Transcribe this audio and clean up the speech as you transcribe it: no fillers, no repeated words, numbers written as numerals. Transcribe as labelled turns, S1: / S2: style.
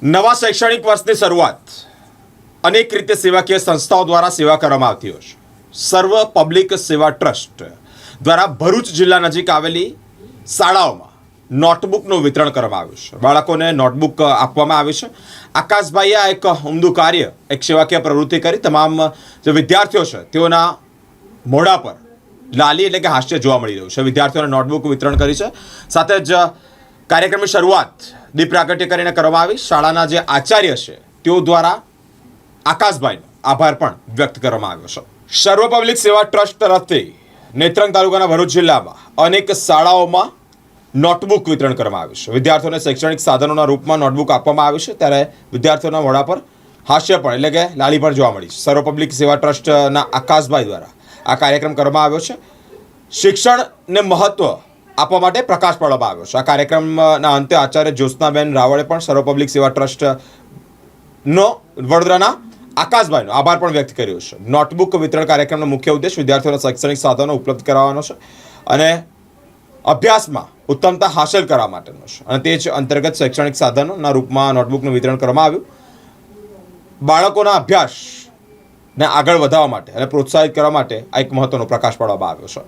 S1: નવા શૈક્ષણિક વર્ષની શરૂઆત અનેક રીતે સેવાકીય સંસ્થાઓ દ્વારા સેવા કરવામાં આવતી હોય છે. સર્વ પબ્લિક સેવા ટ્રસ્ટ દ્વારા ભરૂચ જિલ્લા નજીક આવેલી શાળાઓમાં નોટબુકનું વિતરણ કરવામાં આવ્યું છે. બાળકોને નોટબુક આપવામાં આવી છે. આકાશભાઈએ આ એક ઉમદું કાર્ય, એક સેવાકીય પ્રવૃત્તિ કરી તમામ જે વિદ્યાર્થીઓ છે તેઓના મોઢા પર લાલી એટલે કે હાસ્ય જોવા મળી રહ્યું છે. વિદ્યાર્થીઓને નોટબુક વિતરણ કરી છે. સાથે જ કાર્યક્રમની શરૂઆત દીપ પ્રાગટ્ય કરીને કરવામાં આવી. શાળાના જે આચાર્ય છે તેઓ દ્વારા આકાશભાઈનો આભાર પણ વ્યક્ત કરવામાં આવ્યો છે. સર્વ પબ્લિક સેવા ટ્રસ્ટ તરફથી નેત્રંગ તાલુકાના ભરૂચ જિલ્લામાં અનેક શાળાઓમાં નોટબુક વિતરણ કરવામાં આવ્યું છે. વિદ્યાર્થીઓને શૈક્ષણિક સાધનોના રૂપમાં નોટબુક આપવામાં આવી છે, ત્યારે વિદ્યાર્થીઓના મોઢા પર હાસ્ય પણ એટલે કે લાલી પણ જોવા મળી છે. સર્વ પબ્લિક સેવા ટ્રસ્ટના આકાશભાઈ દ્વારા આ કાર્યક્રમ કરવામાં આવ્યો છે. શિક્ષણને મહત્વ આપવા માટે પ્રકાશ પાડવામાં આવ્યો છે. આ કાર્યક્રમના અંતે આચાર્ય જ્યોત્સનાબેન રાવળે પણ સર્વ પબ્લિક સેવા ટ્રસ્ટનો વડોદરાના આકાશભાઈનો આભાર પણ વ્યક્ત કર્યો છે. નોટબુક વિતરણ કાર્યક્રમનો મુખ્ય ઉદ્દેશ વિદ્યાર્થીઓને શૈક્ષણિક સાધનો ઉપલબ્ધ કરાવવાનો છે અને અભ્યાસમાં ઉત્તમતા હાંસલ કરવા માટેનો છે, અને તે જ અંતર્ગત શૈક્ષણિક સાધનોના રૂપમાં નોટબુકનું વિતરણ કરવામાં આવ્યું. બાળકોના અભ્યાસને આગળ વધારવા માટે અને પ્રોત્સાહિત કરવા માટે આ એક મહત્વનો પ્રકાશ પાડવામાં આવ્યો છે.